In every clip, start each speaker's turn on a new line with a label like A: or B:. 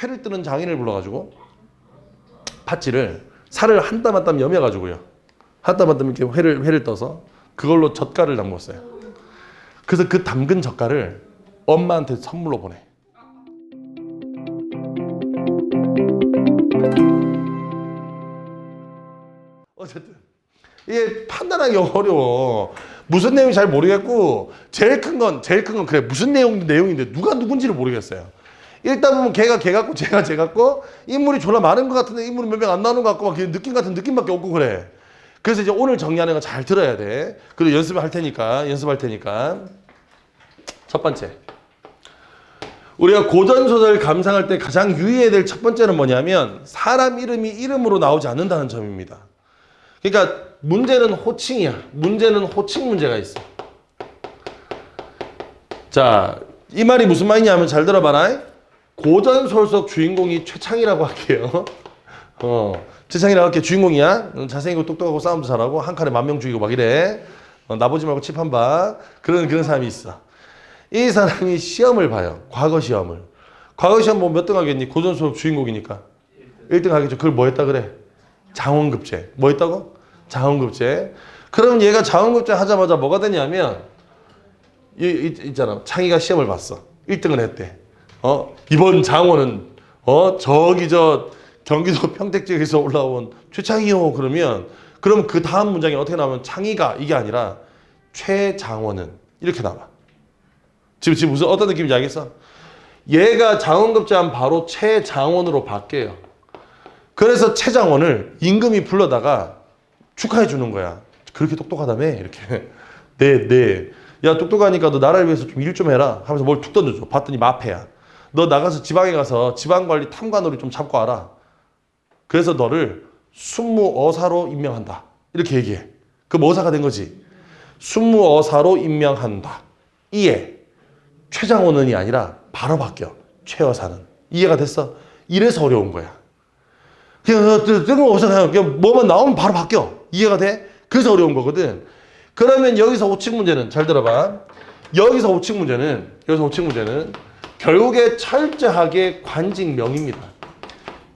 A: 회를 뜨는 장인을 불러가지고 팥질을 살을 한 땀 한 땀 여며가지고요. 한 땀 한 땀 이렇게 회를 떠서 그걸로 젓갈을 담궜어요. 그래서 그 담근 젓갈을 엄마한테 선물로 보내. 어쨌든 이게 판단하기 어려워. 무슨 내용인지 잘 모르겠고 제일 큰 건 그래 무슨 내용인데 누가 누군지를 모르겠어요. 일단 보면 걔가 걔 같고 쟤가 쟤 같고 인물이 졸라 많은 것 같은데 인물이 몇 명 안 나오는 것 같고 막 느낌 같은 느낌밖에 없고 그래. 그래서 이제 오늘 정리하는 거 잘 들어야 돼. 그리고 연습할 테니까 첫 번째, 우리가 고전소설 감상할 때 가장 유의해야 될 첫 번째는 뭐냐면 사람 이름이 이름으로 나오지 않는다는 점입니다. 그러니까 문제는 호칭이야. 문제는 호칭 문제가 있어. 자, 이 말이 무슨 말이냐면 잘 들어봐라. 고전소설 속 주인공이 최창이라고 할게요. 최창이라고 할게. 주인공이야. 잘생기고 똑똑하고 싸움도 잘하고 한 칸에 10,000명 죽이고 막 이래. 나보지 말고 칩 한 방. 그런 사람이 있어. 이 사람이 시험을 봐요. 과거 시험을. 과거 시험 뭐 몇 등 하겠니? 고전소설 주인공이니까. 1등 하겠죠. 그걸 뭐 했다 그래? 장원급제. 뭐 했다고? 장원급제. 그럼 얘가 장원급제 하자마자 뭐가 되냐면 있잖아. 창희가 시험을 봤어. 1등을 했대. 이번 장원은 저기 저 경기도 평택지에서 올라온 최창희요. 그럼 그 다음 문장이 어떻게 나오면 창희가 이게 아니라 최장원은 이렇게 나와. 지금 무슨 어떤 느낌인지 알겠어? 얘가 장원급제하면 바로 최장원으로 바뀌어요. 그래서 최장원을 임금이 불러다가 축하해 주는 거야. 그렇게 똑똑하다며? 이렇게. 네. 야, 똑똑하니까 너 나라를 위해서 좀 일 좀 해라. 하면서 뭘 툭 던져줘. 봤더니 마패야. 너 나가서 지방에 가서 지방관리 탐관오리 좀 잡고 와라. 그래서 너를 순무어사로 임명한다. 이렇게 얘기해. 그럼 어사가 된 거지. 순무어사로 임명한다. 이해. 최장원은이 아니라 바로 바뀌어. 최어사는. 이해가 됐어? 이래서 어려운 거야. 그냥 뜬금없어. 그냥 뭐만 나오면 바로 바뀌어. 이해가 돼? 그래서 어려운 거거든. 그러면 여기서 호칭 문제는 잘 들어봐. 여기서 호칭 문제는 결국에 철저하게 관직명입니다.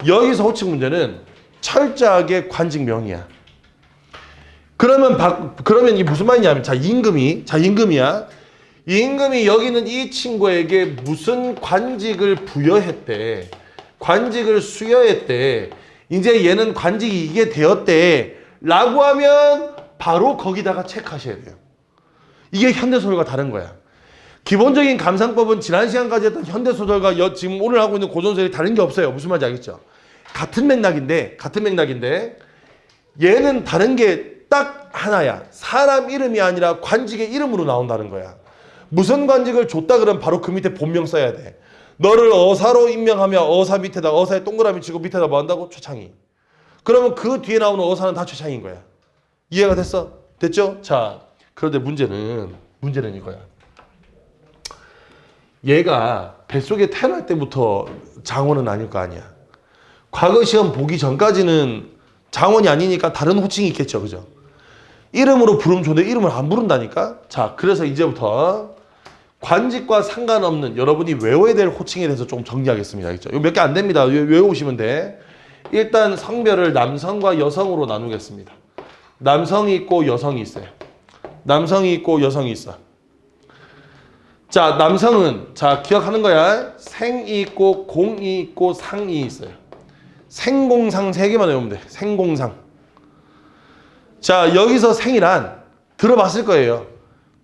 A: 여기서 호칭 문제는 철저하게 관직명이야. 그러면 이게 무슨 말이냐면 임금이야. 임금이 여기는 이 친구에게 무슨 관직을 부여했대. 관직을 수여했대. 이제 얘는 관직이 이게 되었대. 라고 하면 바로 거기다가 체크하셔야 돼요. 이게 현대소설과 다른 거야. 기본적인 감상법은 지난 시간까지 했던 현대소설과 지금 오늘 하고 있는 고전소설이 다른 게 없어요. 무슨 말인지 알겠죠? 같은 맥락인데 얘는 다른 게 딱 하나야. 사람 이름이 아니라 관직의 이름으로 나온다는 거야. 무슨 관직을 줬다 그러면 바로 그 밑에 본명 써야 돼. 너를 어사로 임명하며 어사 밑에다 어사에 동그라미 치고 밑에다 뭐 한다고? 최창희. 그러면 그 뒤에 나오는 어사는 다 최창희인 거야. 이해가 됐어? 됐죠? 자, 그런데 문제는 이거야. 얘가 뱃속에 태어날 때부터 장원은 아닐 거 아니야. 과거 시험 보기 전까지는 장원이 아니니까 다른 호칭이 있겠죠. 그죠? 이름으로 부르면 좋은데 이름을 안 부른다니까? 자, 그래서 이제부터 관직과 상관없는 여러분이 외워야 될 호칭에 대해서 좀 정리하겠습니다. 알겠죠? 이거 몇 개 안 됩니다. 외워오시면 돼. 일단 성별을 남성과 여성으로 나누겠습니다. 남성이 있고 여성이 있어요. 남성이 있고 여성이 있어. 자, 남성은 기억하는 거야. 생이 있고 공이 있고 상이 있어요. 생공상 3개만 외우면 돼. 생공상. 자, 여기서 생이란 들어봤을 거예요.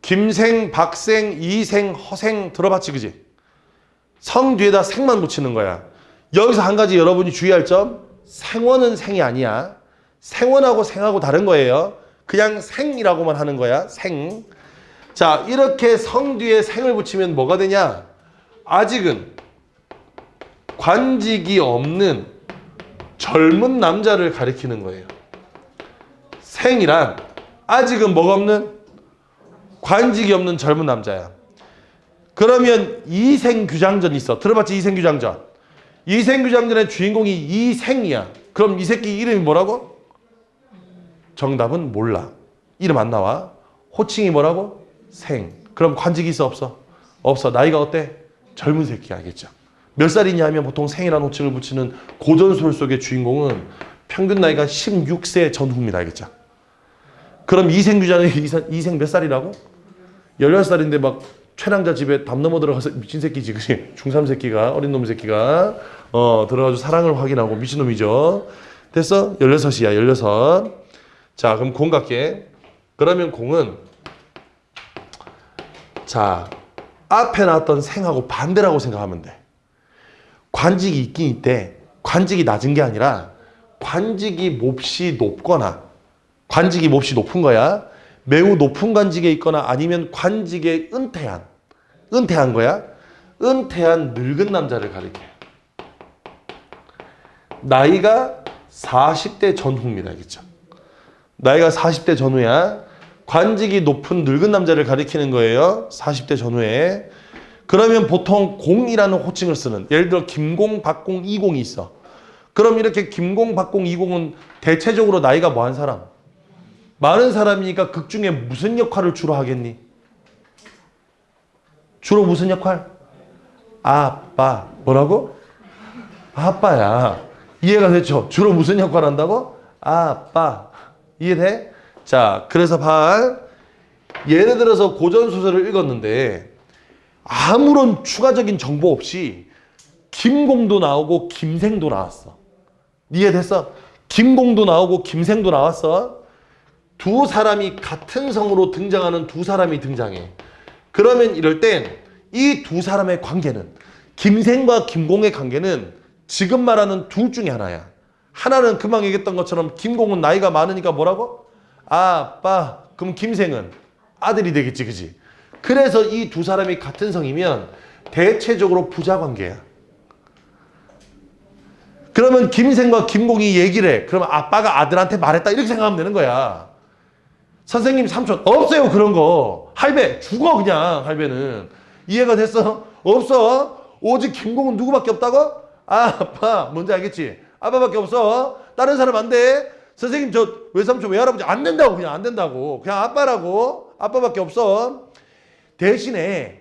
A: 김생, 박생, 이생, 허생 들어봤지, 그지? 성 뒤에다 생만 붙이는 거야. 여기서 한 가지 여러분이 주의할 점, 생원은 생이 아니야. 생원하고 생하고 다른 거예요. 그냥 생이라고만 하는 거야. 생. 자, 이렇게 성 뒤에 생을 붙이면 뭐가 되냐? 아직은 관직이 없는 젊은 남자를 가리키는 거예요. 생이란 아직은 뭐가 없는? 관직이 없는 젊은 남자야. 그러면 이생규장전 있어. 들어봤지? 이생규장전. 이생규장전의 주인공이 이생이야. 그럼 이 새끼 이름이 뭐라고? 정답은 몰라. 이름 안 나와. 호칭이 뭐라고? 생. 그럼 관직이 있어 없어? 없어. 나이가 어때? 젊은 새끼 알겠죠? 몇 살이냐 하면 보통 생이라는 호칭을 붙이는 고전소설 속의 주인공은 평균 나이가 16세 전후입니다. 알겠죠? 그럼 이생규자는 이생 몇 살이라고? 16살인데 막 최랑자 집에 담 넘어 들어가서 미친 새끼지, 그치? 중3 새끼가, 어린 놈 새끼가 들어가서 사랑을 확인하고 미친놈이죠. 됐어? 16이야, 16. 자, 그럼 공 갈게. 그러면 공은 자, 앞에 나왔던 생하고 반대라고 생각하면 돼. 관직이 있긴 있대. 관직이 낮은 게 아니라 관직이 몹시 높거나 관직이 몹시 높은 거야. 매우 높은 관직에 있거나 아니면 관직에 은퇴한 거야. 은퇴한 늙은 남자를 가리켜. 나이가 40대 전후입니다. 알겠죠? 나이가 40대 전후야. 관직이 높은 늙은 남자를 가리키는 거예요. 40대 전후에. 그러면 보통 공이라는 호칭을 쓰는, 예를 들어 김공, 박공, 이공이 있어. 그럼 이렇게 김공, 박공, 이공은 대체적으로 나이가 뭐한 사람? 많은 사람이니까 극 중에 무슨 역할을 주로 하겠니? 주로 무슨 역할? 아빠. 뭐라고? 아빠야. 이해가 됐죠? 주로 무슨 역할을 한다고? 아빠. 이해돼? 자, 그래서 예를 들어서 고전소설을 읽었는데 아무런 추가적인 정보 없이 김공도 나오고 김생도 나왔어. 이해됐어? 김공도 나오고 김생도 나왔어. 두 사람이 같은 성으로 등장하는 두 사람이 등장해. 그러면 이럴 땐 이 두 사람의 관계는, 김생과 김공의 관계는 지금 말하는 둘 중에 하나야. 하나는 금방 얘기했던 것처럼 김공은 나이가 많으니까 뭐라고? 아빠. 그럼 김생은 아들이 되겠지, 그지? 그래서 이 두 사람이 같은 성이면 대체적으로 부자 관계야. 그러면 김생과 김공이 얘기를 해. 그러면 아빠가 아들한테 말했다, 이렇게 생각하면 되는 거야. 선생님, 삼촌 없어요 그런 거. 할배 죽어, 그냥. 할배는 이해가 됐어? 없어. 오직 김공은 누구밖에 없다고? 아빠. 뭔지 알겠지? 아빠밖에 없어. 다른 사람 안 돼. 선생님, 저 외삼촌 외할아버지 안 된다고. 그냥 안 된다고. 그냥 아빠라고. 아빠밖에 없어. 대신에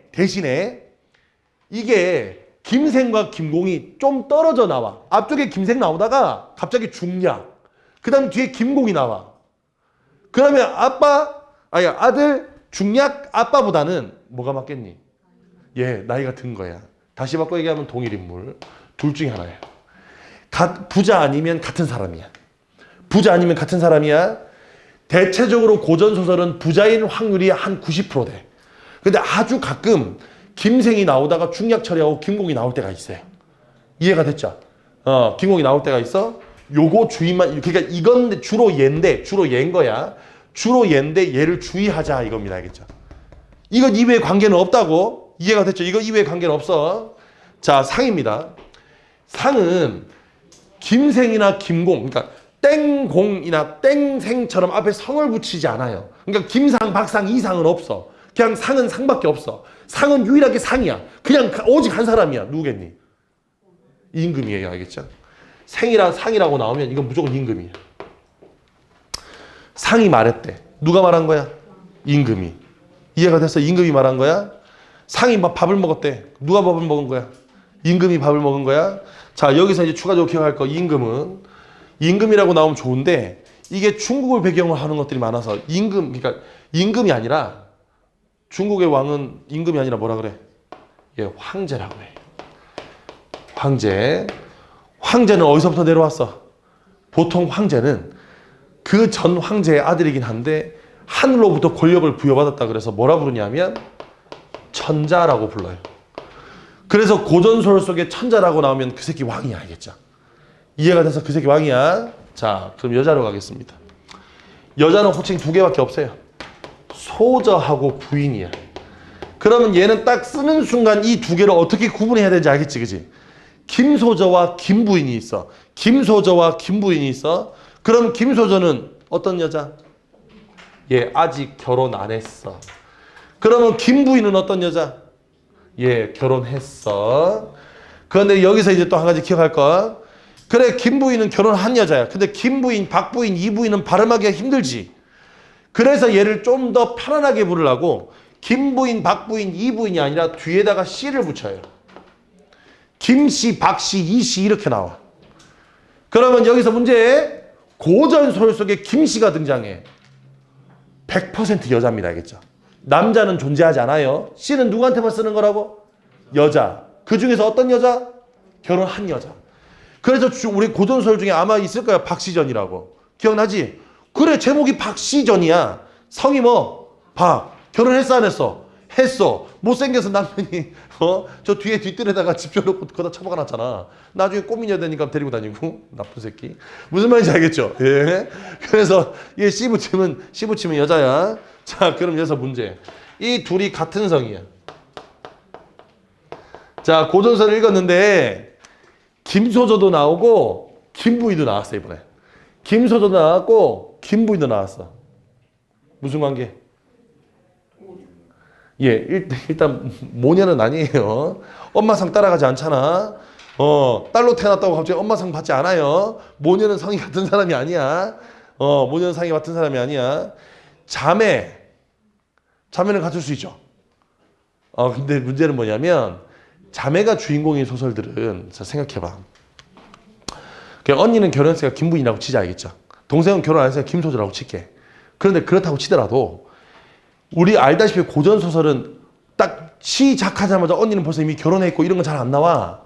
A: 이게 김생과 김공이 좀 떨어져 나와. 앞쪽에 김생 나오다가 갑자기 중략. 그 다음 뒤에 김공이 나와. 그러면 아들 중략 아빠보다는 뭐가 맞겠니? 예, 나이가 든 거야. 다시 바꿔 얘기하면 동일인물. 둘 중에 하나야. 부자 아니면 같은 사람이야. 부자 아니면 같은 사람이야. 대체적으로 고전소설은 부자인 확률이 한 90% 돼. 근데 아주 가끔 김생이 나오다가 중략 처리하고 김공이 나올 때가 있어요. 이해가 됐죠? 김공이 나올 때가 있어. 요거 주의만, 그러니까 이건 주로 얘인 거야. 주로 얘인데 얘를 주의하자 이겁니다. 알겠죠? 이건 이외의 관계는 없다고. 이해가 됐죠? 이거 이외의 관계는 없어. 자, 상입니다. 상은 김생이나 김공, 그러니까 땡공이나 땡생처럼 앞에 성을 붙이지 않아요. 그러니까 김상, 박상, 이상은 없어. 그냥 상은 상밖에 없어. 상은 유일하게 상이야. 그냥 오직 한 사람이야. 누구겠니? 임금이에요. 알겠죠? 상이라고 나오면 이건 무조건 임금이야. 상이 말했대. 누가 말한 거야? 임금이. 이해가 됐어? 임금이 말한 거야. 상이 막 밥을 먹었대. 누가 밥을 먹은 거야? 임금이 밥을 먹은 거야. 자, 여기서 이제 추가적으로 기억할 거, 임금이라고 나오면 좋은데 이게 중국을 배경으로 하는 것들이 많아서 그러니까 임금이 아니라, 중국의 왕은 임금이 아니라 뭐라 그래? 예, 황제라고 해. 황제는 어디서부터 내려왔어? 보통 황제는 그 전 황제의 아들이긴 한데 하늘로부터 권력을 부여받았다 그래서 뭐라 부르냐면 천자라고 불러요. 그래서 고전소설 속에 천자라고 나오면 그 새끼 왕이야. 알겠죠? 이해가 돼서 그 새끼 왕이야. 자, 그럼 여자로 가겠습니다. 여자는 호칭 두 개밖에 없어요. 소저하고 부인이야. 그러면 얘는 딱 쓰는 순간 이 두 개를 어떻게 구분해야 되는지 알겠지, 그지? 김소저와 김부인이 있어. 그럼 김소저는 어떤 여자? 예, 아직 결혼 안 했어. 그러면 김부인은 어떤 여자? 예, 결혼했어. 그런데 여기서 이제 또 한 가지 기억할 거. 그래, 김부인은 결혼한 여자야. 근데 김부인, 박부인, 이부인은 발음하기가 힘들지. 그래서 얘를 좀 더 편안하게 부르려고 김부인, 박부인, 이부인이 아니라 뒤에다가 씨를 붙여요. 김씨, 박씨, 이씨 이렇게 나와. 그러면 여기서 문제 고전설 속에 김씨가 등장해. 100% 여자입니다. 알겠죠? 남자는 존재하지 않아요. 씨는 누구한테만 쓰는 거라고? 여자. 그 중에서 어떤 여자? 결혼한 여자. 그래서 우리 고전설 중에 아마 있을 거야. 박시전이라고. 기억나지? 그래, 제목이 박시전이야. 성이 뭐? 박. 결혼했어 안 했어? 했어. 못생겨서 남편이 저 뒤에 뒷뜰에다가 집 줘놓고 거기다 처박아놨잖아. 나중에 꽃미녀 되니까 데리고 다니고. 나쁜 새끼. 무슨 말인지 알겠죠? 예. 그래서 얘 씨 붙이면 여자야. 자, 그럼 여기서 문제. 이 둘이 같은 성이야. 자, 고전서를 읽었는데 김소조도 나오고 김부희도 나왔어. 이번에 김소조도 나왔고 김부희도 나왔어. 무슨 관계? 예, 일단 모녀는 아니에요. 엄마상 따라가지 않잖아. 딸로 태어났다고 갑자기 엄마상 받지 않아요. 모녀는 성이 같은 사람이 아니야. 모녀는 성이 같은 사람이 아니야. 자매는 갖출 수 있죠. 근데 문제는 뭐냐면 자매가 주인공인 소설들은 자, 생각해봐. 언니는 결혼했으니까 김부인이라고 치자, 알겠죠? 동생은 결혼 안 했으니까 김소주라고 칠게. 그런데 그렇다고 치더라도 우리 알다시피 고전소설은 딱 시작하자마자 언니는 벌써 이미 결혼했고 이런 건 잘 안 나와.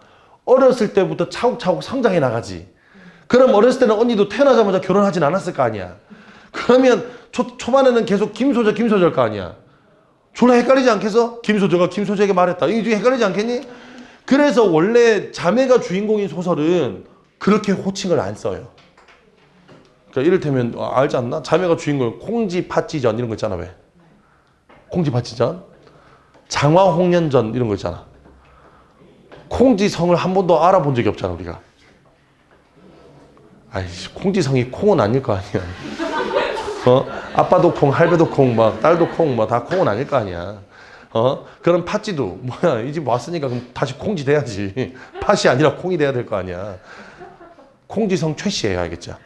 A: 어렸을 때부터 차곡차곡 성장해 나가지. 그럼 어렸을 때는 언니도 태어나자마자 결혼하진 않았을 거 아니야. 그러면 초반에는 계속 김소절 거 아니야. 졸라 헷갈리지 않겠어? 김소저가 김소저에게 말했다. 이게 헷갈리지 않겠니? 그래서 원래 자매가 주인공인 소설은 그렇게 호칭을 안 써요. 그러니까 이를테면 알지 않나? 자매가 주인공 콩지 팥지전 이런 거 있잖아. 왜? 콩지 팥지전, 장화 홍련전 이런 거 있잖아. 콩지성을 한 번도 알아본 적이 없잖아 우리가. 아이씨, 콩지성이 콩은 아닐 거 아니야. 아빠도 콩, 할배도 콩, 막 딸도 콩, 뭐 다 콩은 아닐 거 아니야. 그럼 팥지도 뭐야, 이 집 왔으니까 그럼 다시 콩지 돼야지. 팥이 아니라 콩이 돼야 될 거 아니야. 콩지성 최씨예요, 알겠죠?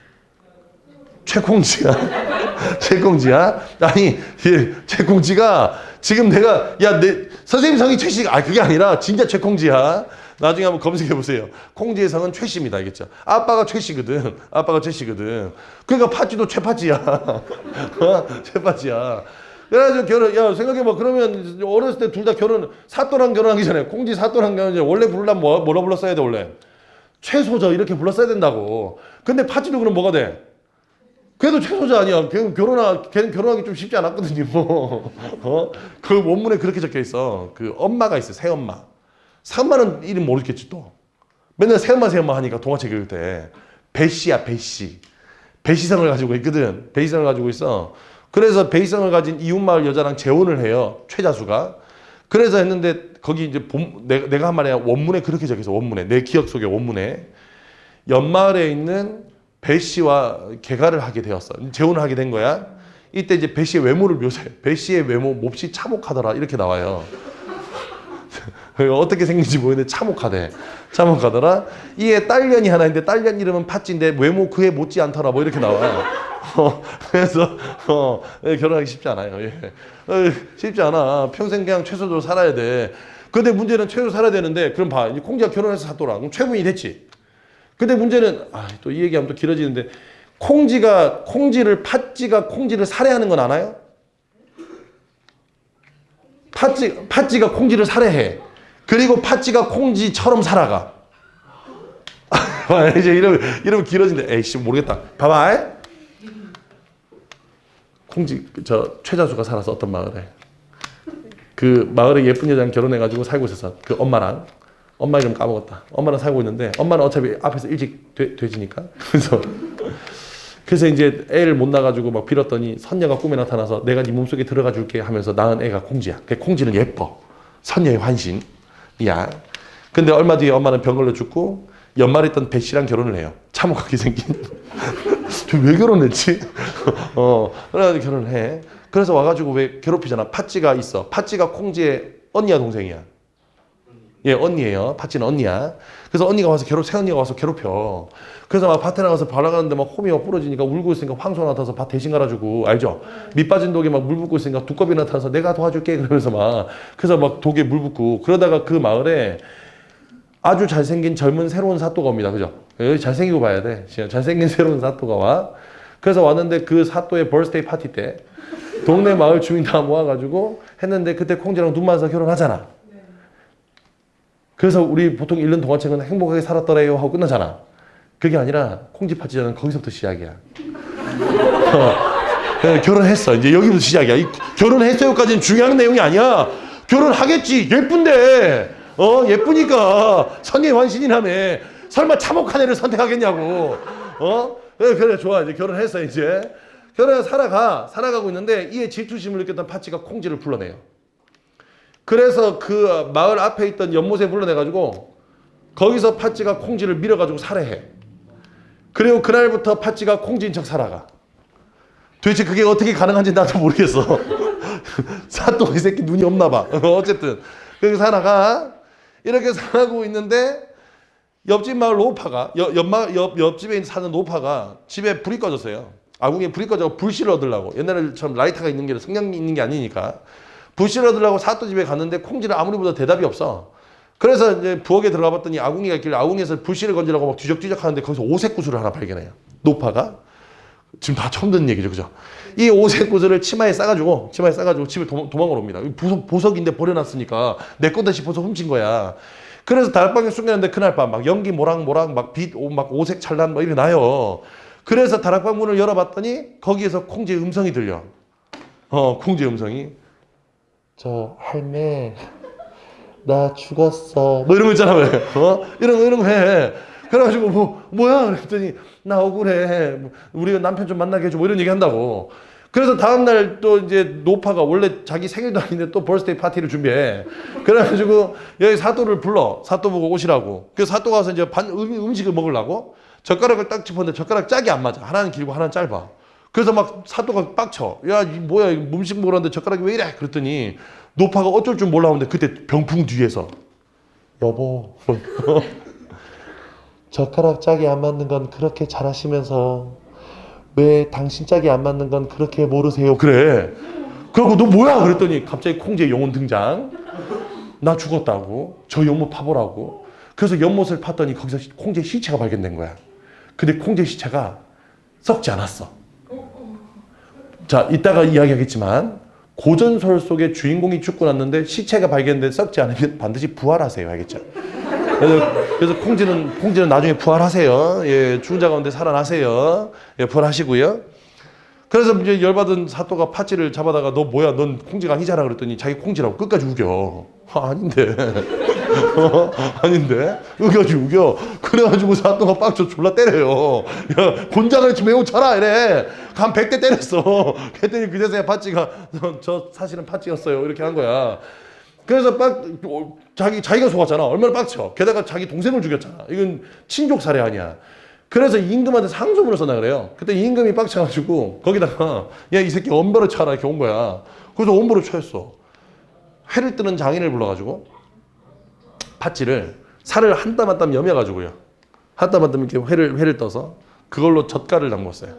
A: 최콩지야. 최콩지야? 아니, 최콩지가 지금 내가 내 선생님 성이 최씨, 그게 아니라 진짜 최콩지야. 나중에 한번 검색해 보세요. 콩지의 성은 최씨입니다, 알겠죠? 아빠가 최씨거든. 그러니까 팥지도 최팥지야. 최팥지야. 그래가지고 생각해봐. 그러면 어렸을 때 둘 다 사또랑 결혼하기 전에 콩지 사또랑 결혼 원래 부르려면 뭐라 불렀어야 돼 원래? 최소저 이렇게 불렀어야 된다고. 근데 팥지도 그럼 뭐가 돼? 그래도 최소자 아니야. 걔는 결혼하기 좀 쉽지 않았거든요. 그 원문에 그렇게 적혀 있어. 그 엄마가 있어, 새엄마. 새엄마는 이름 모르겠지 또. 맨날 새엄마 하니까 동화책 읽을 때. 배씨야, 배씨. 배씨성을 가지고 있거든. 배씨성을 가지고 있어. 그래서 배씨성을 가진 이웃마을 여자랑 재혼을 해요. 최자수가. 그래서 했는데 거기 이제 내가 한 말이야. 원문에 그렇게 적혀 있어. 원문에. 내 기억 속에 원문에. 옆마을에 있는 배씨와 개가를 하게 되었어. 재혼을 하게 된 거야. 이때 이제 배씨의 외모를 묘사해. 배씨의 외모 몹시 참혹하더라. 이렇게 나와요. 어떻게 생긴지 모르겠는데 참혹하더라. 이에 딸년이 하나 있는데 딸년 이름은 팥지인데 외모 그에 못지 않더라. 뭐 이렇게 나와. 그래서 결혼하기 쉽지 않아요. 예. 쉽지 않아. 평생 그냥 최소로 살아야 돼. 근데 문제는 최소 살아야 되는데 그럼 봐. 콩지가 결혼해서 샀더라. 그럼 최분이 됐지. 근데 문제는 또 이 얘기하면 또 길어지는데 팥지가 콩지를 살해하는 건 아나요? 팥지가 콩지를 살해해. 그리고 팥지가 콩지처럼 살아가. 이제 이러면 길어진대. 에이씨 모르겠다. 봐봐. 콩지 최자수가 살아서 어떤 마을에 그 마을에 예쁜 여자랑 결혼해가지고 살고 있었어. 그 엄마랑. 엄마 이름 까먹었다. 엄마랑 살고 있는데 엄마는 어차피 앞에서 일찍 돼지니까. 그래서 이제 애를 못 낳아가지고 막 빌었더니 선녀가 꿈에 나타나서 내가 네 몸속에 들어가 줄게 하면서 낳은 애가 콩지야. 콩지는 예뻐. 선녀의 환신이야. 근데 얼마 뒤에 엄마는 병 걸려 죽고 연말에 있던 배씨랑 결혼을 해요. 참혹하게 생긴. 왜 결혼했지? 그래가지고 결혼을 해. 그래서 와가지고 왜 괴롭히잖아. 팥지가 있어. 팥지가 콩지의 언니야 동생이야? 예, 언니예요. 팥지는 언니야. 그래서 새언니가 와서 괴롭혀. 그래서 막 밭에 나가서 바라가는데 막 홈이 막 부러지니까 울고 있으니까 황소 나타나서 밭 대신 갈아주고, 알죠? 밑 빠진 독에 막 물 붓고 있으니까 두꺼비 나타나서 내가 도와줄게 그러면서 그래서 막 독에 물 붓고, 그러다가 그 마을에 아주 잘생긴 젊은 새로운 사또가 옵니다. 그죠? 여기 잘생기고 봐야 돼. 잘생긴 새로운 사또가 와. 그래서 왔는데 그 사또의 버스데이 파티 때 동네 마을 주민 다 모아가지고 했는데 그때 콩지랑 눈 맞아서 결혼하잖아. 그래서 우리 보통 읽는 동화책은 행복하게 살았더래요 하고 끝나잖아. 그게 아니라 콩지 파티전은 거기서부터 시작이야. 결혼했어. 이제 여기부터 시작이야. 결혼했어요까지는 중요한 내용이 아니야. 결혼하겠지. 예쁜데. 예쁘니까 선의환신이라며. 설마 참혹한 애를 선택하겠냐고. 그래 좋아. 이제 결혼했어 이제. 결혼해서 살아가고 있는데 이에 질투심을 느꼈던 파치가 콩지를 불러내요. 그래서 그 마을 앞에 있던 연못에 불러내가지고 거기서 파치가 콩지를 밀어가지고 살해해. 그리고 그날부터 파치가 콩지인 척 살아가. 도대체 그게 어떻게 가능한지 나도 모르겠어. 사또 이 새끼 눈이 없나 봐. 어쨌든 그렇게 살아가. 이렇게 살아가고 있는데 옆집 마을 노파가 옆집에 사는 노파가 집에 불이 꺼졌어요. 아궁이에 불이 꺼져서 불씨를 얻으려고. 옛날에처럼 라이터가 있는 게 성냥이 있는 게 아니니까 불씨를 얻으려고 사또 집에 갔는데 콩지는 아무리 보다 대답이 없어. 그래서 이제 부엌에 들어가 봤더니 아궁이가 있길래 아궁이에서 불씨를 건지려고 막 뒤적뒤적 하는데 거기서 오색 구슬을 하나 발견해요. 노파가. 지금 다 처음 듣는 얘기죠, 그죠? 이 오색 구슬을 치마에 싸가지고 집에 도망을 옵니다. 보석인데 버려놨으니까 내 건데 싶어서 훔친 거야. 그래서 다락방에 숨겼는데 그날 밤 막 연기 모락모락 막 빛 막 오색 찬란 막 이렇게 나요. 그래서 다락방 문을 열어봤더니 거기에서 콩지의 음성이 들려. 콩지의 음성이 저 할매 나 죽었어. 뭐 이런 거 있잖아 왜? 이런 거 해. 그래가지고 뭐야? 그랬더니 나 억울해. 우리 남편 좀 만나게 해줘. 뭐 이런 얘기 한다고. 그래서 다음날 또 이제 노파가 원래 자기 생일도 아닌데 또 버스데이 파티를 준비해. 그래가지고 여기 사또를 불러. 사또 보고 오시라고. 그래서 사또가 와서 이제 음식을 먹으려고 젓가락을 딱 짚었는데 젓가락 짝이 안 맞아. 하나는 길고 하나는 짧아. 그래서 막 사또가 빡쳐. 야, 뭐야, 음식 먹으러 왔는데 젓가락이 왜 이래? 그랬더니 노파가 어쩔 줄 몰라 하는데 그때 병풍 뒤에서 여보 젓가락 짝이 안 맞는 건 그렇게 잘하시면서 왜 당신 짝이 안 맞는 건 그렇게 모르세요? 그래. 그러고 너 뭐야? 그랬더니 갑자기 콩지의 영혼 등장. 나 죽었다고. 저 연못 파보라고. 그래서 연못을 팠더니 거기서 콩지의 시체가 발견된 거야. 근데 콩지의 시체가 썩지 않았어. 자, 이따가 이야기하겠지만 고전설 속의 주인공이 죽고 났는데 시체가 발견돼 썩지 않으면 반드시 부활하세요. 알겠죠? 그래서 콩지는 나중에 부활하세요. 예, 죽은 자 가운데 살아나세요. 예, 부활하시고요. 그래서 이제 열받은 사또가 파치를 잡아다가 너 뭐야? 넌 콩지가 아니잖아. 그랬더니 자기 콩지라고 끝까지 우겨. 아닌데. 아닌데. 우겨. 그래가지고 사또가 빡쳐 졸라 때려요. 야, 곤장을 매우 쳐라. 이래. 간 100대 때렸어. 그랬더니 그제서야 파치가 저 사실은 파치였어요. 이렇게 한 거야. 그래서 자기가 속았잖아. 얼마나 빡쳐. 게다가 자기 동생을 죽였잖아. 이건 친족 살해 아니야. 그래서 임금한테 상소문을 썼나 그래요. 그때 임금이 빡쳐가지고 거기다가 야, 이 새끼 엄벌을 쳐라 이렇게 온 거야. 그래서 엄벌을 쳐했어. 회를 뜨는 장인을 불러가지고 파치를 살을 한 땀 한 땀 여며가지고요. 한 땀 한 땀 이렇게 회를 떠서 그걸로 젓갈을 담궜어요.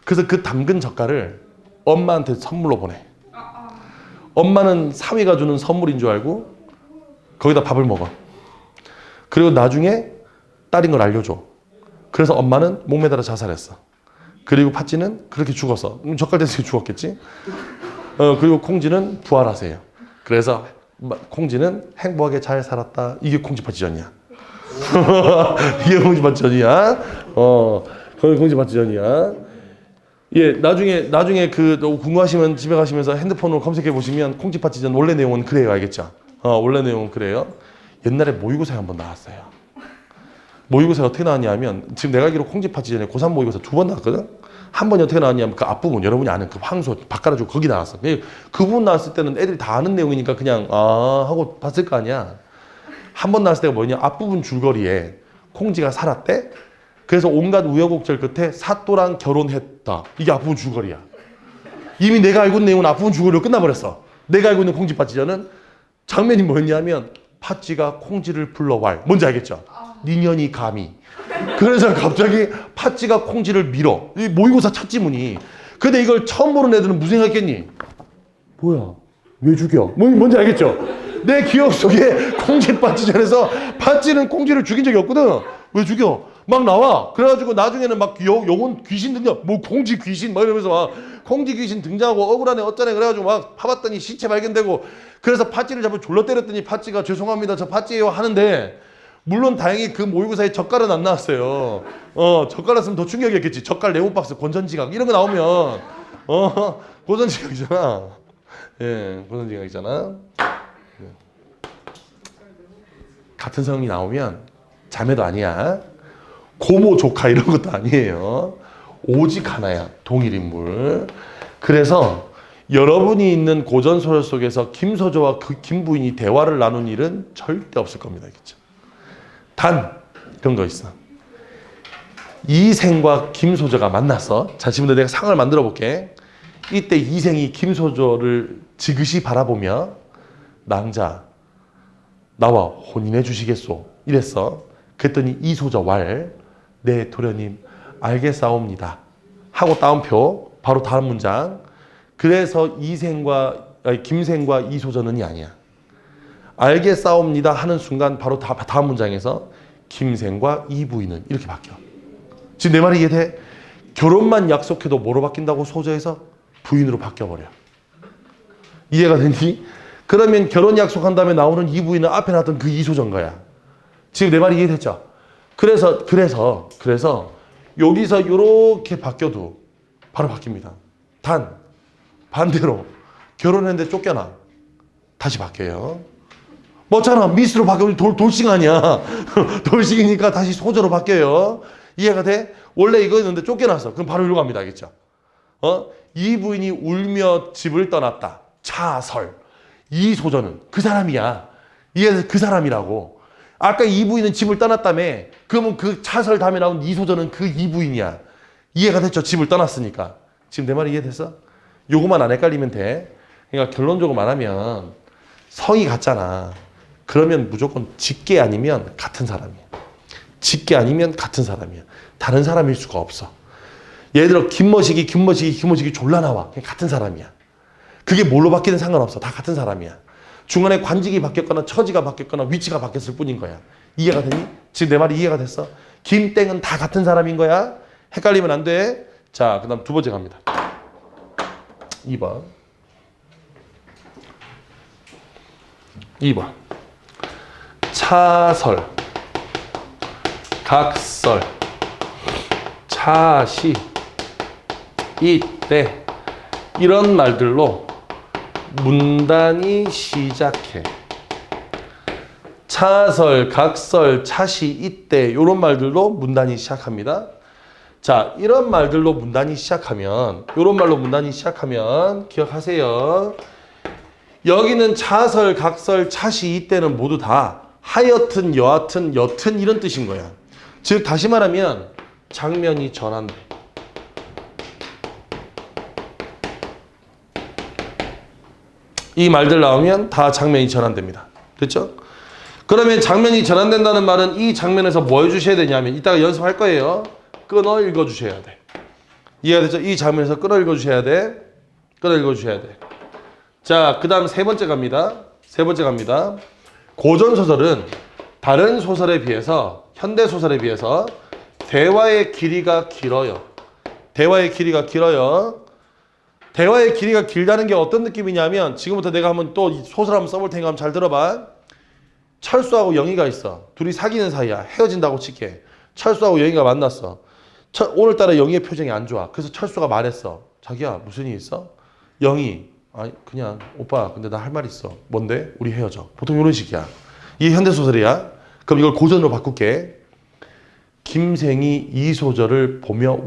A: 그래서 그 담근 젓갈을 엄마한테 선물로 보내. 엄마는 사위가 주는 선물인 줄 알고 거기다 밥을 먹어. 그리고 나중에 딸인 걸 알려줘. 그래서 엄마는 목매달아 자살했어. 그리고 파치는 그렇게 죽었어. 젓갈 대신 죽었겠지. 그리고 콩지는 부활하세요. 그래서 콩지는 행복하게 잘 살았다. 이게 콩지파치전이야. 이게 콩지파치전이야. 거기 콩지파치전이야. 예, 나중에 그 궁금하시면 집에 가시면서 핸드폰으로 검색해 보시면 콩지파치전 원래 내용은 그래요, 알겠죠? 원래 내용은 그래요. 옛날에 모의고사에 한번 나왔어요. 모의고사가 어떻게 나왔냐면 지금 내가 알기로 콩지파치전에 고3 모의고사 2번 나왔거든. 한 번이 어떻게 나왔냐면 그 앞부분 여러분이 아는 그 황소 바꿔가지고 거기 나왔어. 그 부분 나왔을 때는 애들이 다 아는 내용이니까 그냥 하고 봤을 거 아니야. 한 번 나왔을 때가 뭐냐? 앞부분 줄거리에 콩지가 살았대. 그래서 온갖 우여곡절 끝에 사또랑 결혼했다. 이게 앞부분 줄거리야. 이미 내가 알고 있는 내용은 앞부분 줄거리로 끝나버렸어. 내가 알고 있는 콩지파치전은 장면이 뭐였냐면 파치가 콩지를 불러왈. 뭔지 알겠죠? 니년이 감히. 그래서 갑자기 파치가 콩지를 밀어. 이 모의고사 첫 지문이. 근데 이걸 처음 보는 애들은 무슨 생각했겠니? 뭐야? 왜 죽여? 뭔지 알겠죠? 내 기억 속에 콩쥐 팥쥐전에서 팥쥐는 콩쥐를 죽인 적이 없거든. 왜 죽여? 막 나와. 그래가지고 나중에는 막 영혼 귀신 등장, 뭐 콩쥐 귀신 막 이러면서 막 콩쥐 귀신 등장하고 억울하네 어쩌네 그래가지고 막 파봤더니 시체 발견되고, 그래서 팥쥐를 잡고 졸라 때렸더니 팥쥐가 죄송합니다 저 팥쥐예요 하는데, 물론 다행히 그 모의고사에 젓갈은 안 나왔어요. 젓갈 났으면 더 충격이었겠지. 젓갈 네모박스 권선지각 이런 거 나오면 고선지각이잖아. 예, 고선지각이잖아. 같은 성이 나오면 자매도 아니야. 고모 조카 이런 것도 아니에요. 오직 하나야. 동일 인물. 그래서 여러분이 있는 고전소설 속에서 김소저와 그 김부인이 대화를 나눈 일은 절대 없을 겁니다. 그렇죠? 단 그런 거 있어. 이생과 김소저가 만났어. 자, 지금부터 내가 상을 만들어 볼게. 이때 이생이 김소저를 지그시 바라보며 낭자 나와 혼인해 주시겠소 이랬어. 그랬더니 이소저 네 도련님 알겠사옵니다 하고 따옴표. 바로 다음 문장. 그래서 김생과 이소저는이 아니야. 알겠사옵니다 하는 순간 바로 다음 문장에서 김생과 이 부인은 이렇게 바뀌어. 지금 내 말이 이해돼? 결혼만 약속해도 뭐로 바뀐다고? 소저에서 부인으로 바뀌어버려. 이해가 되니? 그러면 결혼 약속한 다음에 나오는 이 부인은 앞에 나왔던 그 이소저인 거야. 지금 내 말이 이해됐죠? 그래서 여기서 이렇게 바뀌어도 바로 바뀝니다. 단 반대로 결혼했는데 쫓겨나 다시 바뀌어요. 뭐잖아, 미스로 바뀌면 돌싱 아니야. 돌싱이니까 다시 소저로 바뀌어요. 이해가 돼? 원래 이거였는데 쫓겨났어. 그럼 바로 이리로 갑니다. 알겠죠? 이 부인이 울며 집을 떠났다. 차설. 이 소저는 그 사람이야. 이게 그 사람이라고. 아까 이 부인은 집을 떠났다며. 그러면 그 차설 다음에 나온 이 소저는 그 이 부인이야. 이해가 됐죠? 집을 떠났으니까. 지금 내 말이 이해됐어? 요거만 안 헷갈리면 돼. 그러니까 결론적으로 말하면 성이 같잖아. 그러면 무조건 직계 아니면 같은 사람이야. 직계 아니면 같은 사람이야. 다른 사람일 수가 없어. 예를 들어 김머식이 졸라 나와. 그냥 같은 사람이야. 그게 뭘로 바뀌든 상관없어. 다 같은 사람이야. 중간에 관직이 바뀌었거나 처지가 바뀌었거나 위치가 바뀌었을 뿐인 거야. 이해가 되니? 지금 내 말이 이해가 됐어? 김땡은 다 같은 사람인 거야. 헷갈리면 안 돼. 자, 그 다음 두 번째 갑니다. 2번. 차설, 각설, 차시, 이때 이런 말들로 문단이 시작해. 차설, 각설, 차시, 이때 이런 말들로 문단이 시작합니다. 자, 이런 말들로 문단이 시작하면, 이런 말로 문단이 시작하면 기억하세요. 여기는 차설, 각설, 차시, 이때는 모두 다 하여튼, 여하튼, 여튼 이런 뜻인 거야. 즉 다시 말하면 장면이 전환돼. 이 말들 나오면 다 장면이 전환됩니다. 됐죠? 그러면 장면이 전환된다는 말은 이 장면에서 뭐 해주셔야 되냐면, 이따가 연습할 거예요. 끊어 읽어주셔야 돼. 이해가 됐죠? 이 장면에서 끊어 읽어주셔야 돼. 끊어 읽어주셔야 돼. 자, 그 다음 세 번째 갑니다. 고전소설은 다른 소설에 비해서, 현대소설에 비해서 대화의 길이가 길어요. 대화의 길이가 길다는 게 어떤 느낌이냐면, 지금부터 내가 한번 또 소설 한번 써볼 테니까 한번 잘 들어봐. 철수하고 영희가 있어. 둘이 사귀는 사이야. 헤어진다고 칠게. 철수하고 영희가 만났어. 오늘따라 영희의 표정이 안 좋아. 그래서 철수가 말했어. 자기야, 무슨 일 있어? 영희, 아니 그냥 오빠 근데 나 할 말 있어. 뭔데? 우리 헤어져. 보통 이런 식이야. 이게 현대소설이야. 그럼 이걸 고전으로 바꿀게. 김생이 이 소절을 보며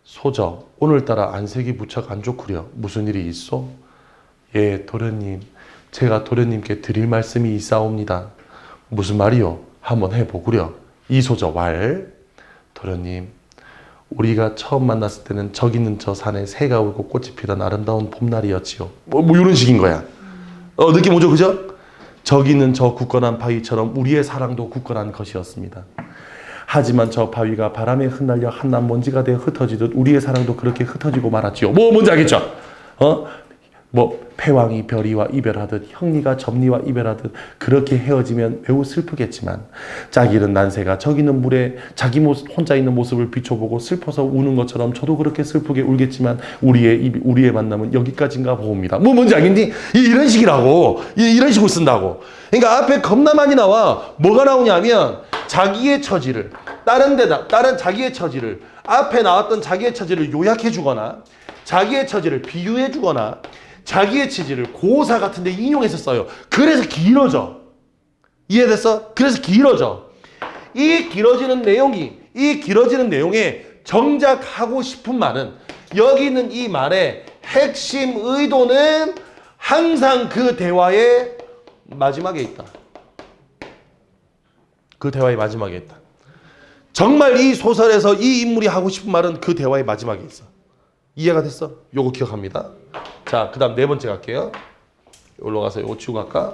A: 소저, 오늘따라 안색이 무척 안 좋구려. 무슨 일이 있어? 예, 도련님, 제가 도련님께 드릴 말씀이 있사옵니다. 무슨 말이요? 한번 해보구려. 이 소저 도련님, 우리가 처음 만났을 때는 저기 있는 저 산에 새가 울고 꽃이 피던 아름다운 봄날이었지요. 뭐 이런 식인 거야. 느낌 오죠? 그죠? 저기 있는 저 굳건한 바위처럼 우리의 사랑도 굳건한 것이었습니다. 하지만 저 바위가 바람에 흩날려 한낱 먼지가 되어 흩어지듯 우리의 사랑도 그렇게 흩어지고 말았지요. 뭔지 알겠죠? 뭐 패왕이 별이와 이별하듯 형리가 점리와 이별하듯 그렇게 헤어지면 매우 슬프겠지만 짝이른 난새가 저기 있는 물에 자기 혼자 있는 모습을 비춰보고 슬퍼서 우는 것처럼 저도 그렇게 슬프게 울겠지만 우리의 만남은 여기까지인가 봅니다. 뭐 뭔지 알겠니? 이런 식이라고. 이런 식으로 쓴다고. 그러니까 앞에 겁나 많이 나와. 뭐가 나오냐면 자기의 처지를 다른 자기의 처지를 앞에 나왔던 자기의 처지를 요약해 주거나 자기의 처지를 비유해 주거나 자기의 처지를 고사 같은 데 인용해서 써요. 그래서 길어져. 이해됐어? 그래서 길어져. 이 길어지는 내용에 정작 하고 싶은 말은 여기 있는 이 말의 핵심 의도는 항상 그 대화의 마지막에 있다. 그 대화의 마지막에 있다. 정말 이 소설에서 이 인물이 하고 싶은 말은 그 대화의 마지막에 있어. 이해가 됐어? 요거 기억합니다. 자, 그 다음 네 번째 갈게요. 여기로 가서 요거 치우고 갈까?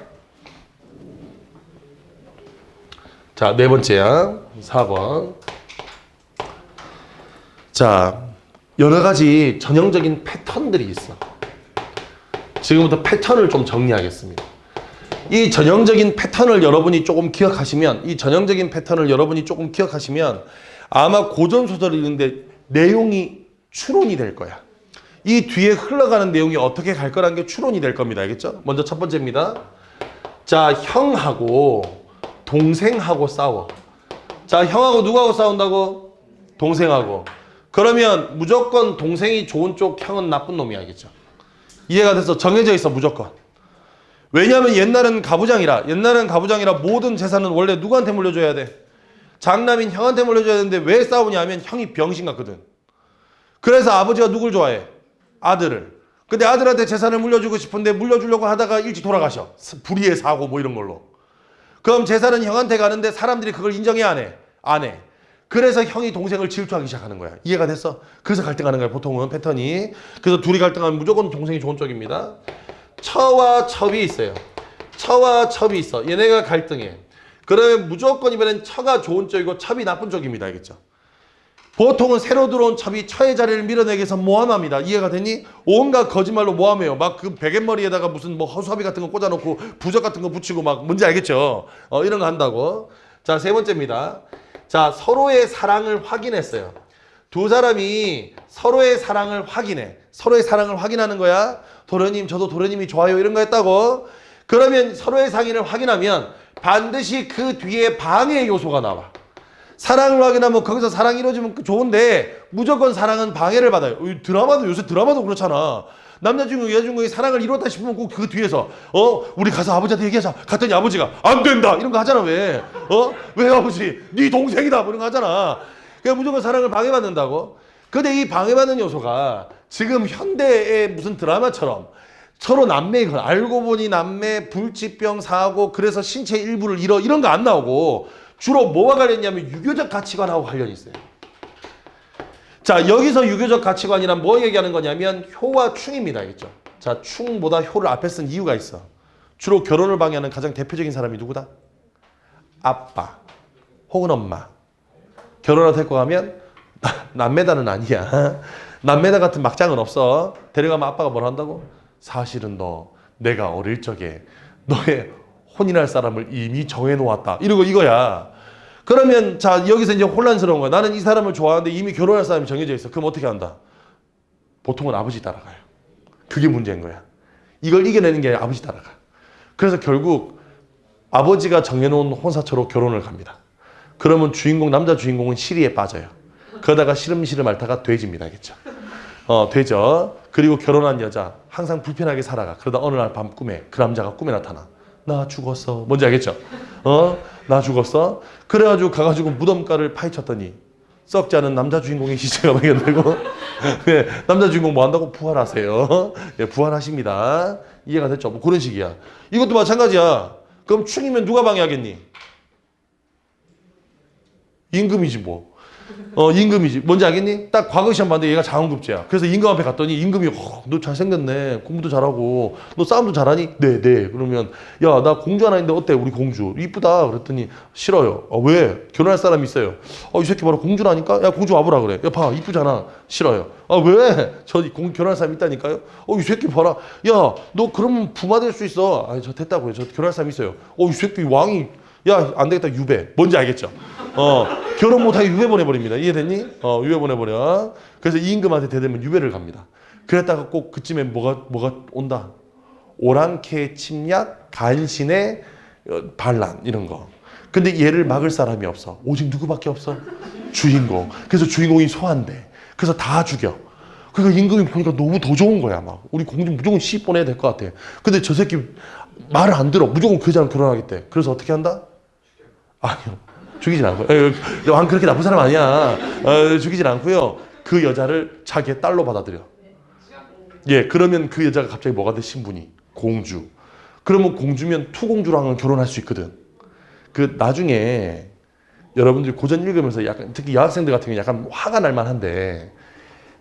A: 자, 네 번째야. 4번. 자, 여러 가지 전형적인 패턴들이 있어. 지금부터 패턴을 좀 정리하겠습니다. 이 전형적인 패턴을 여러분이 조금 기억하시면 아마 고전소설을 읽는데 내용이 추론이 될 거야. 이 뒤에 흘러가는 내용이 어떻게 갈 거라는 게 추론이 될 겁니다. 알겠죠? 먼저 첫 번째입니다. 자, 형하고 동생하고 싸워. 자, 형하고 누구하고 싸운다고? 동생하고. 그러면 무조건 동생이 좋은 쪽, 형은 나쁜 놈이 알겠죠? 이해가 돼서 정해져 있어, 무조건. 왜냐하면 옛날은 가부장이라 모든 재산은 원래 누구한테 물려줘야 돼? 장남인 형한테 물려줘야 되는데 왜 싸우냐 하면 형이 병신 같거든. 그래서 아버지가 누굴 좋아해? 아들을. 근데 아들한테 재산을 물려주고 싶은데 물려주려고 하다가 일찍 돌아가셔. 불의의 사고 뭐 이런 걸로. 그럼 재산은 형한테 가는데 사람들이 그걸 인정해 안 해? 안 해. 그래서 형이 동생을 질투하기 시작하는 거야. 이해가 됐어? 그래서 갈등하는 거야, 보통은 패턴이. 그래서 둘이 갈등하면 무조건 동생이 좋은 쪽입니다. 처와 첩이 있어요. 처와 첩이 있어. 얘네가 갈등해. 그러면 무조건 이번엔 처가 좋은 쪽이고 첩이 나쁜 쪽입니다. 알겠죠? 보통은 새로 들어온 첩이 처의 자리를 밀어내기 위해서 모함합니다. 이해가 되니? 온갖 거짓말로 모함해요. 막 그 베갯머리에다가 무슨 뭐 허수아비 같은 거 꽂아놓고 부적 같은 거 붙이고 막 뭔지 알겠죠? 이런 거 한다고. 자, 세 번째입니다. 자, 서로의 사랑을 확인했어요. 두 사람이 서로의 사랑을 확인해. 서로의 사랑을 확인하는 거야. 도련님, 저도 도련님이 좋아요. 이런 거 했다고. 그러면 서로의 상의를 확인하면 반드시 그 뒤에 방해 요소가 나와. 사랑을 확인하면 거기서 사랑이 이루어지면 좋은데 무조건 사랑은 방해를 받아요. 요새 드라마도 그렇잖아. 남자 주인공, 여자 주인공이 사랑을 이뤘다 싶으면 꼭 그 뒤에서 우리 가서 아버지한테 얘기하자. 갔더니 아버지가 안 된다 이런 거 하잖아. 왜? 왜 아버지? 네 동생이다 뭐 이런 거 하잖아. 그러니까 무조건 사랑을 방해받는다고. 근데 이 방해받는 요소가 지금 현대의 무슨 드라마처럼 서로 남매이건 알고 보니 남매, 불치병 사고 그래서 신체 일부를 잃어 이런 거 안 나오고 주로 뭐와 관련이냐면 유교적 가치관하고 관련이 있어요. 자, 여기서 유교적 가치관이란 뭐 얘기하는 거냐면 효와 충입니다. 알겠죠? 자, 충보다 효를 앞에 쓴 이유가 있어. 주로 결혼을 방해하는 가장 대표적인 사람이 누구다? 아빠 혹은 엄마. 결혼을 데리고 가면 남매다는 아니야. 남매다 같은 막장은 없어. 데려가면 아빠가 뭘 한다고? 사실은 너 내가 어릴 적에 너의 혼인할 사람을 이미 정해놓았다. 이러고 이거야. 그러면 자, 여기서 이제 혼란스러운 거야. 나는 이 사람을 좋아하는데 이미 결혼할 사람이 정해져 있어. 그럼 어떻게 한다? 보통은 아버지 따라가요. 그게 문제인 거야. 이걸 이겨내는 게 아니라 아버지 따라가. 그래서 결국 아버지가 정해놓은 혼사처로 결혼을 갑니다. 그러면 남자 주인공은 시리에 빠져요. 그러다가 시름시름 앓다가 돼지입니다. 알겠죠? 되죠. 그리고 결혼한 여자 항상 불편하게 살아가. 그러다 어느 날 밤 꿈에 그 남자가 꿈에 나타나. 나 죽었어. 뭔지 알겠죠? 나 죽었어. 그래가지고 가가지고 무덤가를 파헤쳤더니 썩지 않은 남자 주인공의 시체가 발견되고 네, 남자 주인공 뭐 한다고? 부활하세요. 네, 부활하십니다. 이해가 됐죠? 뭐 그런 식이야. 이것도 마찬가지야. 그럼 충이면 누가 방해하겠니? 임금이지 뭐. 임금이지. 뭔지 알겠니? 딱 과거 시험 봤는데 얘가 장원급제야. 그래서 임금 앞에 갔더니 임금이 너 잘생겼네. 공부도 잘하고 너 싸움도 잘하니? 네. 그러면 야, 나 공주 하나 있는데 어때? 우리 공주 이쁘다. 그랬더니 싫어요. 왜? 결혼할 사람이 있어요. 이 새끼 바로 공주라니까? 야, 공주 와보라 그래. 야, 봐, 이쁘잖아. 싫어요. 왜? 결혼할 사람 있다니까요? 이 새끼 봐라. 야, 너 그러면 부마 될 수 있어. 저 됐다고요. 저 결혼할 사람 있어요. 이 새끼 왕이 야, 안 되겠다. 유배. 뭔지 알겠죠? 결혼 못하게 유배 보내버립니다. 이해됐니? 유배 보내버려. 그래서 이 임금한테 대들면 유배를 갑니다. 그랬다가 꼭 그쯤에 뭐가 온다. 오랑캐 침략, 간신의 반란 이런 거. 근데 얘를 막을 사람이 없어. 오직 누구밖에 없어? 주인공. 그래서 주인공이 소환돼. 그래서 다 죽여. 그러니까 임금이 보니까 너무 더 좋은 거야. 막 우리 공주 무조건 시집 보내야 될 것 같아. 근데 저 새끼 말을 안 들어. 무조건 그 여자랑 결혼하겠대. 그래서 어떻게 한다? 아니요. 죽이진 않고요. 왕 그렇게 나쁜 사람 아니야. 죽이진 않고요. 그 여자를 자기의 딸로 받아들여. 예, 그러면 그 여자가 갑자기 뭐가 돼? 신분이 공주. 그러면 공주면 투공주랑은 결혼할 수 있거든. 그 나중에 여러분들이 고전 읽으면서 약간 특히 여학생들 같은 경우 약간 화가 날 만한데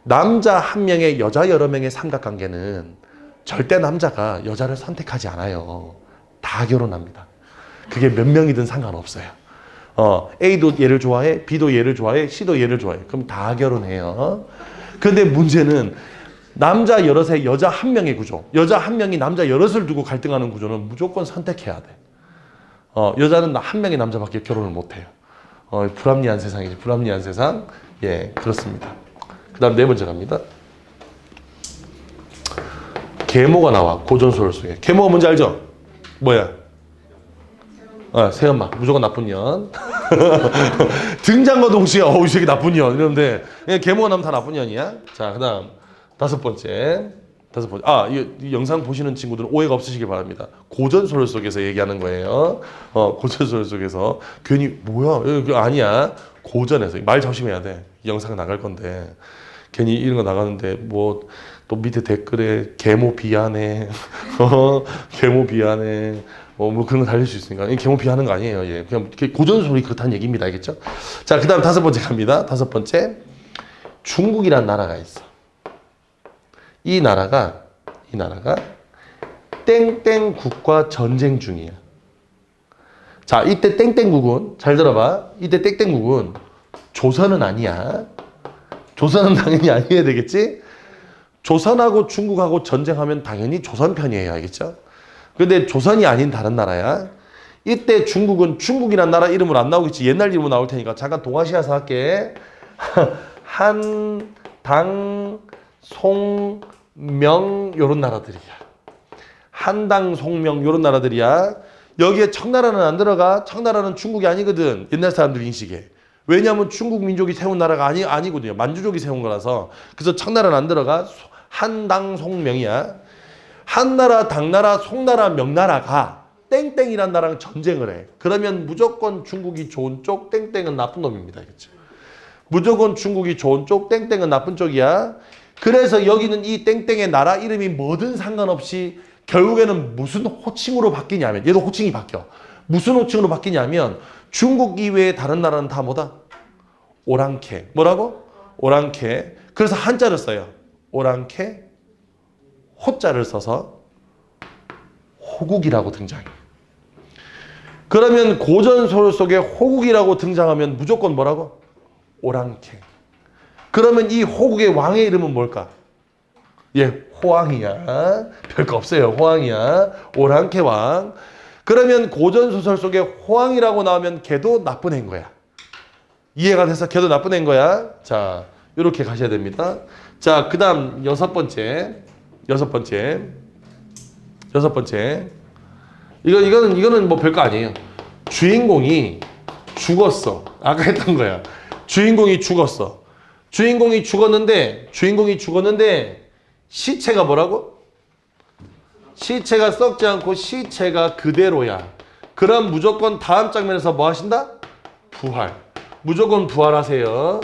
A: 남자 한 명에 여자 여러 명의 삼각관계는 절대 남자가 여자를 선택하지 않아요. 다 결혼합니다. 그게 몇 명이든 상관없어요. A도 얘를 좋아해, B도 얘를 좋아해, C도 얘를 좋아해. 그럼 다 결혼해요. 근데 문제는 남자 여럿에 여자 한 명의 구조. 여자 한 명이 남자 여럿을 두고 갈등하는 구조는 무조건 선택해야 돼. 여자는 한 명의 남자밖에 결혼을 못 해요. 불합리한 세상이지. 불합리한 세상. 예, 그렇습니다. 그 다음 네 번째 갑니다. 계모가 나와. 고전소설 속에. 계모가 뭔지 알죠? 뭐야? 새엄마. 무조건 나쁜 년. 등장과 동시에 이 새끼 나쁜 년 이러는데 계모가 나면 다 나쁜 년이야. 자, 그 다음 다섯 번째. 이 영상 보시는 친구들은 오해가 없으시길 바랍니다. 고전소설 속에서 얘기하는 거예요. 고전소설 속에서 괜히 뭐야? 아니야. 고전에서 말 조심해야 돼. 영상 나갈 건데 괜히 이런 거 나가는데 뭐 또 밑에 댓글에 계모 비하네. 계모 비하네. 뭐 그런 거 달릴 수 있으니까 계모 비하는 거 아니에요. 예, 그냥 고전소설이 그렇다는 얘기입니다. 알겠죠? 자, 그 다음 다섯 번째 갑니다. 다섯 번째. 중국이란 나라가 있어. 이 나라가 땡땡국과 전쟁 중이야. 자, 이때 땡땡국은 잘 들어봐. 이때 땡땡국은 조선은 아니야. 조선은 당연히 아니어야 되겠지? 조선하고 중국하고 전쟁하면 당연히 조선 편이에요. 알겠죠? 근데 조선이 아닌 다른 나라야. 이때 중국은 중국이란 나라 이름으로 안 나오겠지. 옛날 이름으로 나올 테니까 잠깐 동아시아사 할게. 한, 당, 송, 명 요런 나라들이야. 한당, 송명 요런 나라들이야. 여기에 청나라는 안 들어가. 청나라는 중국이 아니거든. 옛날 사람들 인식에. 왜냐하면 중국 민족이 세운 나라가 아니거든요. 만주족이 세운 거라서. 그래서 청나라는 안 들어가. 한당, 송명이야. 한나라, 당나라, 송나라, 명나라가 땡땡이란 나라랑 전쟁을 해. 그러면 무조건 중국이 좋은 쪽, 땡땡은 나쁜 놈입니다. 알겠죠? 무조건 중국이 좋은 쪽, 땡땡은 나쁜 쪽이야. 그래서 여기는 이 땡땡의 나라 이름이 뭐든 상관없이 결국에는 무슨 호칭으로 바뀌냐면, 얘도 호칭이 바뀌어. 무슨 호칭으로 바뀌냐면 중국 이외의 다른 나라는 다 뭐다? 오랑캐. 뭐라고? 오랑캐. 그래서 한자를 써요. 오랑캐, 호자를 써서 호국이라고 등장해. 그러면 고전소설 속에 호국이라고 등장하면 무조건 뭐라고? 오랑캐. 그러면 이 호국의 왕의 이름은 뭘까? 예, 호왕이야. 별거 없어요. 호왕이야. 오랑캐 왕. 그러면 고전소설 속에 호왕이라고 나오면 걔도 나쁜 애인 거야. 이해가 돼서 걔도 나쁜 애인 거야. 자, 이렇게 가셔야 됩니다. 자, 그 다음 여섯 번째. 이거는 뭐 별거 아니에요. 주인공이 죽었어. 아까 했던 거야. 주인공이 죽었어. 주인공이 죽었는데 시체가 뭐라고? 시체가 썩지 않고 시체가 그대로야. 그럼 무조건 다음 장면에서 뭐 하신다? 부활. 무조건 부활하세요.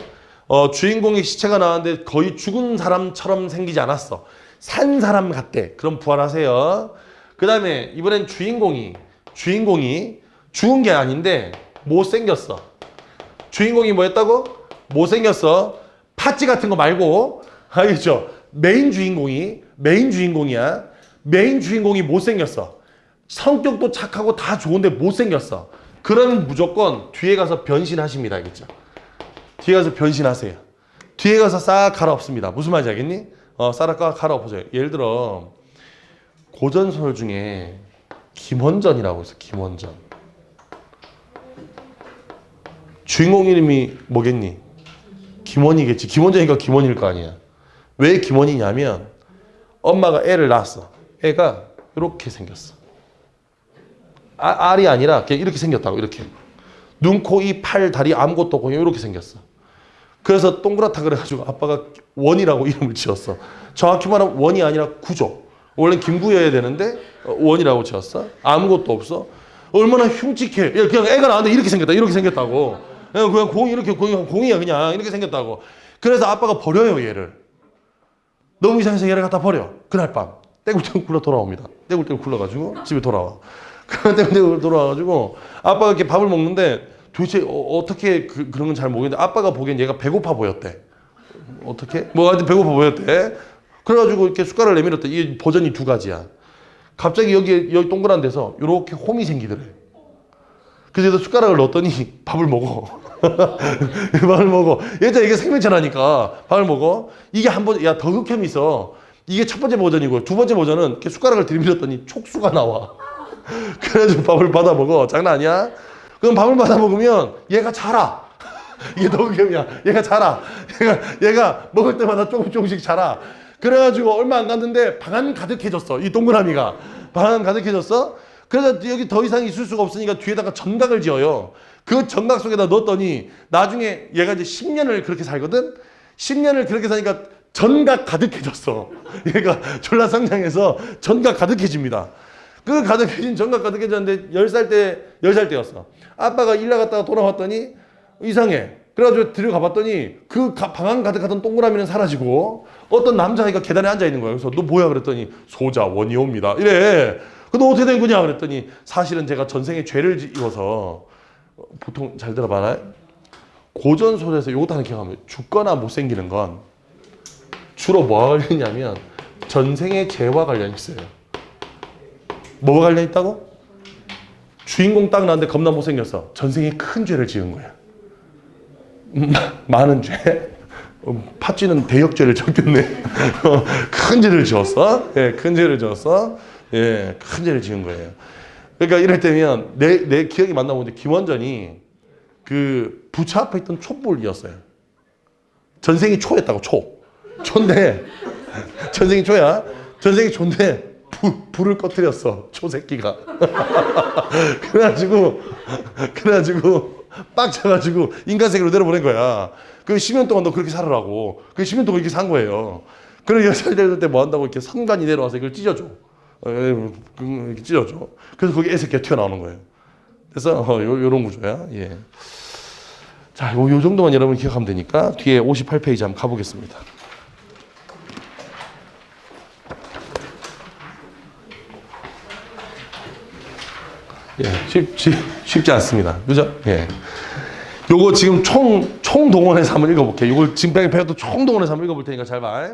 A: 주인공의 시체가 나왔는데 거의 죽은 사람처럼 생기지 않았어. 산 사람 같대. 그럼 부활하세요. 그 다음에 이번엔 주인공이 죽은 게 아닌데 못생겼어. 주인공이 뭐 했다고? 못생겼어. 팥쥐 같은 거 말고. 알겠죠? 메인 주인공이야. 메인 주인공이 못생겼어. 성격도 착하고 다 좋은데 못생겼어. 그러면 무조건 뒤에 가서 변신하십니다. 알겠죠? 뒤에 가서 변신하세요. 뒤에 가서 싹 갈아엎습니다. 무슨 말인지 알겠니? 싹 갈아엎어져요. 예를 들어 고전소설 중에 김원전이라고 있어. 김원전. 주인공 이름이 뭐겠니? 김원이겠지. 김원전이니까 김원일 거 아니야. 왜 김원이냐면 엄마가 애를 낳았어. 애가 이렇게 생겼어. 알이 아니라 그냥 이렇게 생겼다고. 이렇게. 눈, 코, 입, 팔, 다리 아무것도 없고 이렇게 생겼어. 그래서 동그랗다 그래가지고 아빠가 원이라고 이름을 지었어. 정확히 말하면 원이 아니라 구조. 원래 김구여야 되는데 원이라고 지었어. 아무것도 없어. 얼마나 흉측해. 그냥 애가 나왔는데 이렇게 생겼다. 이렇게 생겼다고. 그냥 공이 이렇게 공이야 그냥 이렇게 생겼다고. 그래서 아빠가 버려요 얘를. 너무 이상해서 얘를 갖다 버려. 그날 밤 떼굴떼굴 굴러 돌아옵니다. 떼굴떼굴 굴러가지고 집에 돌아와. 떼굴떼굴 돌아와가지고 아빠가 이렇게 밥을 먹는데 도대체 어떻게 그런 건 잘 모르겠는데 아빠가 보기엔 얘가 배고파 보였대. 어떻게? 뭐 하여튼 배고파 보였대. 그래가지고 이렇게 숟가락을 내밀었대. 이게 버전이 두 가지야. 갑자기 여기 동그란 데서 이렇게 홈이 생기더래. 그래서 숟가락을 넣었더니 밥을 먹어. 밥을 먹어. 얘도 이게 생명체라니까 밥을 먹어. 이게 한 번, 야, 더 극혐이 있어. 이게 첫 번째 버전이고 두 번째 버전은 이렇게 숟가락을 들이밀었더니 촉수가 나와. 그래가지고 밥을 받아 먹어. 장난 아니야? 그럼 밥을 받아 먹으면 얘가 자라. 이게 더 극혐이야. 얘가 자라. 얘가 먹을 때마다 조금씩 자라. 그래가지고 얼마 안 갔는데 방안 가득해졌어. 이 동그라미가. 방안 가득해졌어. 그래서 여기 더 이상 있을 수가 없으니까 뒤에다가 전각을 지어요. 그 전각 속에다 넣었더니 나중에 얘가 이제 10년을 그렇게 살거든? 10년을 그렇게 사니까 전각 가득해졌어. 얘가 졸라 성장해서 전각 가득해집니다. 그 가득해진 전각 가득해졌는데 10살 때였어. 아빠가 일 나갔다가 돌아왔더니 이상해. 그래가지고 들어가 봤더니 그 방안 가득하던 동그라미는 사라지고 어떤 남자아이가 계단에 앉아있는 거야. 그래서 너 뭐야? 그랬더니 소자 원이옵니다. 이래. 너 어떻게 된 거냐? 그랬더니 사실은 제가 전생에 죄를 지어서 보통 잘 들어봐라. 고전소설에서 요것도 하나 기억하면 죽거나 못생기는 건 주로 뭐가 관련이냐면 전생의 죄와 관련이 있어요. 뭐가 관련 있다고? 주인공 딱 나왔는데 겁나 못생겼어. 전생에 큰 죄를 지은 거야. 많은 죄. 팥쥐는 대역죄를 졌겠네. 큰 죄를 지었어. 예, 큰 죄를 지었어. 예, 큰 죄를 지은 거예요. 그러니까 이럴 때면 내 기억이 맞나 보는데 김원전이 그 부처 앞에 있던 촛불이었어요. 전생이 초였다고. 초인데 전생이 초야. 전생이 초인데 불을 꺼뜨렸어. 초 새끼가. 그래가지고 빡쳐가지고 인간세계로 내려보낸 거야. 그 10년 동안 너 그렇게 살으라고. 그 10년 동안 이렇게 산 거예요. 그래서 10살 될 때 뭐 한다고 이렇게 선관이 내려와서 이걸 찢어줘. 이렇게 찢어줘. 그래서 거기 애새끼가 튀어나오는 거예요. 그래서 요런 구조야. 예. 자, 요 정도만 여러분 기억하면 되니까 뒤에 58페이지 한번 가보겠습니다. 예, 쉽지 않습니다. 그죠? 예. 요거 지금 총 동원해서 한번 읽어볼게요. 요걸 지금 배워도 총 동원해서 한번 읽어볼 테니까 잘 봐.